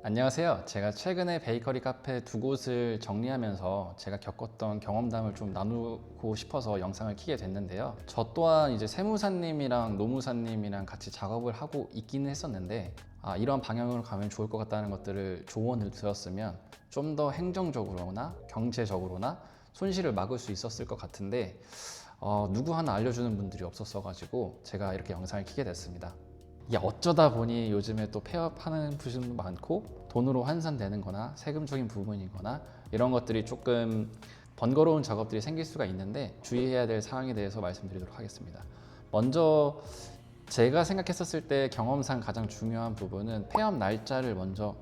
안녕하세요. 제가 최근에 베이커리 카페 두 곳을 정리하면서 제가 겪었던 경험담을 좀 나누고 싶어서 영상을 켜게 됐는데요. 저 또한 이제 세무사님이랑 노무사님이랑 같이 작업을 하고 있기는 했었는데 이런 방향으로 가면 좋을 것 같다는 것들을 조언을 들었으면 좀 더 행정적으로나 경제적으로나 손실을 막을 수 있었을 것 같은데 누구 하나 알려주는 분들이 없었어가지고 제가 이렇게 영상을 켜게 됐습니다. 이게 어쩌다 보니 요즘에 또 폐업하는 분들도 많고 돈으로 환산되는 거나 세금적인 부분이거나 이런 것들이 조금 번거로운 작업들이 생길 수가 있는데 주의해야 될 사항에 대해서 말씀드리도록 하겠습니다. 먼저 제가 생각했었을 때 경험상 가장 중요한 부분은 폐업 날짜를 먼저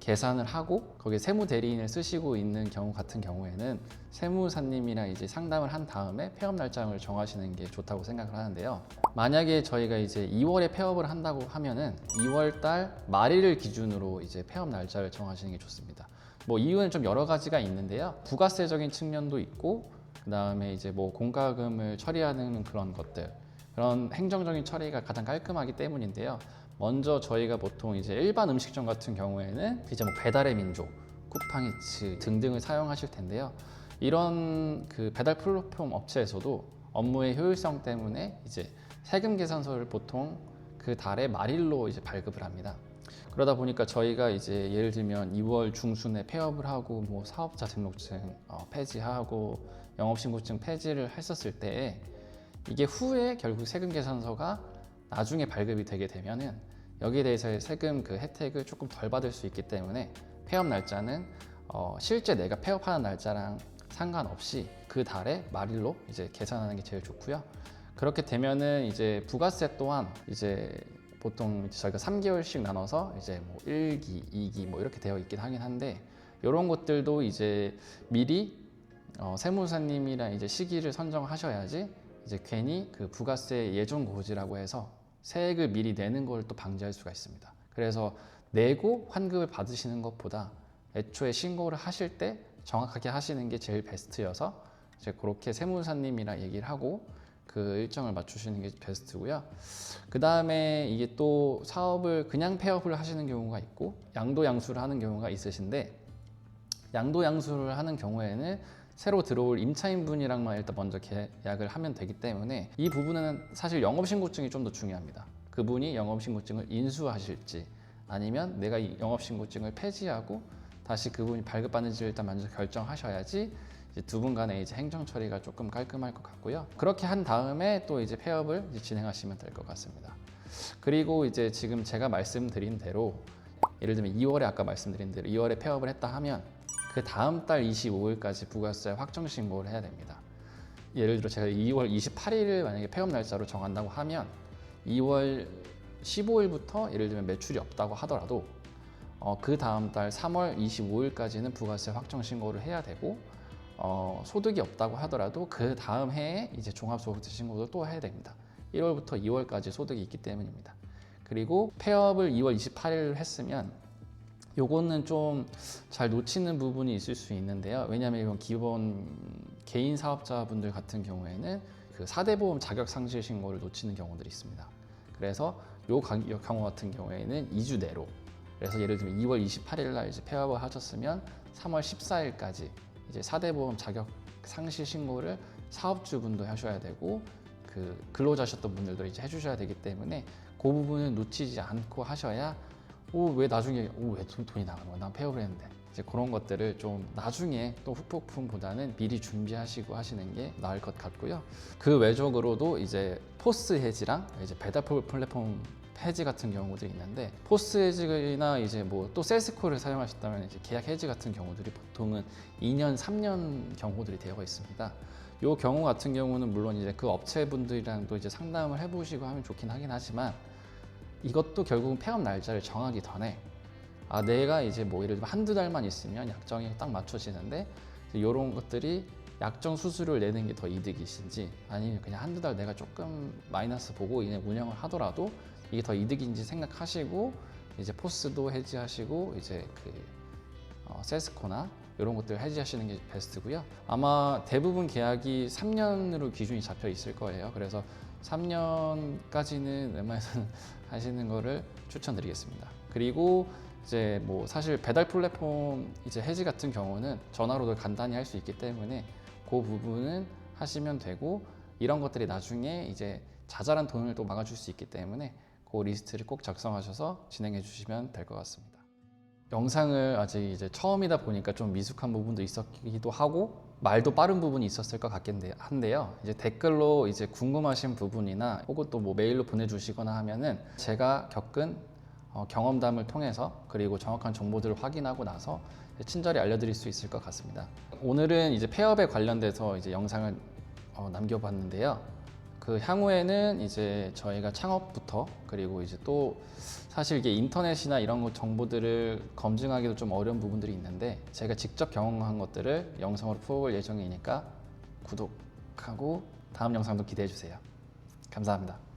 계산을 하고 거기에 세무 대리인을 쓰시고 있는 경우 같은 경우에는 세무사님이랑 이제 상담을 한 다음에 폐업 날짜를 정하시는 게 좋다고 생각을 하는데요. 만약에 저희가 이제 2월에 폐업을 한다고 하면은 2월 달 말일을 기준으로 이제 폐업 날짜를 정하시는 게 좋습니다. 뭐 이유는 좀 여러 가지가 있는데요. 부가세적인 측면도 있고 그다음에 이제 뭐 공과금을 처리하는 그런 것들, 그런 행정적인 처리가 가장 깔끔하기 때문인데요. 먼저 저희가 보통 이제 일반 음식점 같은 경우에는 이제 뭐 배달의 민족, 쿠팡이츠 등등을 사용하실 텐데요. 이런 그 배달 플랫폼 업체에서도 업무의 효율성 때문에 이제 세금 계산서를 보통 그 달의 말일로 이제 발급을 합니다. 그러다 보니까 저희가 이제 예를 들면 2월 중순에 폐업을 하고 뭐 사업자 등록증 폐지하고 영업신고증 폐지를 했었을 때 이게 후에 결국 세금 계산서가 나중에 발급이 되게 되면은 여기에 대해서의 세금 그 혜택을 조금 덜 받을 수 있기 때문에 폐업 날짜는 실제 내가 폐업하는 날짜랑 상관없이 그 달의 말일로 이제 계산하는 게 제일 좋고요. 그렇게 되면은 이제 부가세 또한 이제 보통 저희가 3개월씩 나눠서 이제 뭐 1기, 2기 뭐 이렇게 되어 있긴 하긴 한데 이런 것들도 이제 미리 세무사님이랑 이제 시기를 선정하셔야지 이제 괜히 그 부가세 예정 고지라고 해서 세액을 미리 내는 걸 또 방지할 수가 있습니다. 그래서 내고 환급을 받으시는 것보다 애초에 신고를 하실 때 정확하게 하시는 게 제일 베스트여서 이제 그렇게 세무사님이랑 얘기를 하고 그 일정을 맞추시는 게 베스트고요. 그 다음에 이게 또 사업을 그냥 폐업을 하시는 경우가 있고 양도양수를 하는 경우가 있으신데 양도양수를 하는 경우에는 새로 들어올 임차인분이랑만 일단 먼저 계약을 하면 되기 때문에 이 부분은 사실 영업신고증이 좀 더 중요합니다. 그분이 영업신고증을 인수하실지 아니면 내가 이 영업신고증을 폐지하고 다시 그분이 발급받는지를 일단 먼저 결정하셔야지 이제 두 분 간의 이제 행정 처리가 조금 깔끔할 것 같고요. 그렇게 한 다음에 또 이제 폐업을 이제 진행하시면 될 것 같습니다. 그리고 이제 지금 제가 말씀드린 대로 예를 들면 2월에 아까 말씀드린 대로 2월에 폐업을 했다 하면 그 다음 달 25일까지 부가세 확정 신고를 해야 됩니다. 예를 들어 제가 2월 28일을 만약에 폐업 날짜로 정한다고 하면 2월 15일부터 예를 들면 매출이 없다고 하더라도 그 다음 달 3월 25일까지는 부가세 확정 신고를 해야 되고 소득이 없다고 하더라도 그 다음 해에 이제 종합소득세 신고도 또 해야 됩니다. 1월부터 2월까지 소득이 있기 때문입니다. 그리고 폐업을 2월 28일 했으면 요거는 좀 잘 놓치는 부분이 있을 수 있는데요. 왜냐하면 이건 기본 개인 사업자분들 같은 경우에는 그 4대 보험 자격 상실 신고를 놓치는 경우들이 있습니다. 그래서 요 경우 같은 경우에는 2주 내로, 그래서 예를 들면 2월 28일 날 이제 폐업을 하셨으면 3월 14일까지 이제 4대 보험 자격 상실 신고를 사업주분도 하셔야 되고 그 근로자셨던 분들도 이제 해주셔야 되기 때문에 그 부분은 놓치지 않고 하셔야 왜 나중에 왜 돈이 나가는 거야? 난 폐업을 했는데 이제 그런 것들을 좀 나중에 또 후폭풍보다는 미리 준비하시고 하시는 게 나을 것 같고요. 그 외적으로도 이제 포스 해지랑 이제 배달 플랫폼 해지 같은 경우들이 있는데 포스 해지나 이제 뭐 또 셀스코를 사용하셨다면 이제 계약 해지 같은 경우들이 보통은 2년, 3년 경우들이 되어 있습니다. 요 경우 같은 경우는 물론 이제 그 업체분들이랑도 이제 상담을 해보시고 하면 좋긴 하긴 하지만 이것도 결국은 폐업 날짜를 정하기 전에 내가 이제 뭐 예를 들면 한두 달만 있으면 약정이 딱 맞춰지는데 이런 것들이 약정 수수료를 내는 게 더 이득이신지 아니면 그냥 한두 달 내가 조금 마이너스 보고 그냥 운영을 하더라도 이게 더 이득인지 생각하시고 이제 포스도 해지하시고 이제 그 세스코나 이런 것들 해지하시는 게 베스트고요. 아마 대부분 계약이 3년으로 기준이 잡혀 있을 거예요. 그래서 3년까지는 웬만해서는 하시는 거를 추천드리겠습니다. 그리고 이제 뭐 사실 배달 플랫폼 이제 해지 같은 경우는 전화로도 간단히 할 수 있기 때문에 그 부분은 하시면 되고, 이런 것들이 나중에 이제 자잘한 돈을 또 막아줄 수 있기 때문에 그 리스트를 꼭 작성하셔서 진행해 주시면 될 것 같습니다. 영상을 아직 이제 처음이다 보니까 좀 미숙한 부분도 있었기도 하고 말도 빠른 부분이 있었을 것 같긴 한데요. 이제 댓글로 이제 궁금하신 부분이나 혹은 또 뭐 메일로 보내주시거나 하면은 제가 겪은 경험담을 통해서, 그리고 정확한 정보들을 확인하고 나서 친절히 알려드릴 수 있을 것 같습니다. 오늘은 이제 폐업에 관련돼서 이제 영상을 남겨봤는데요. 그 향후에는 이제 저희가 창업부터, 그리고 이제 또 사실 이게 인터넷이나 이런 것 정보들을 검증하기도 좀 어려운 부분들이 있는데, 제가 직접 경험한 것들을 영상으로 풀어볼 예정이니까 구독하고 다음 영상도 기대해 주세요. 감사합니다.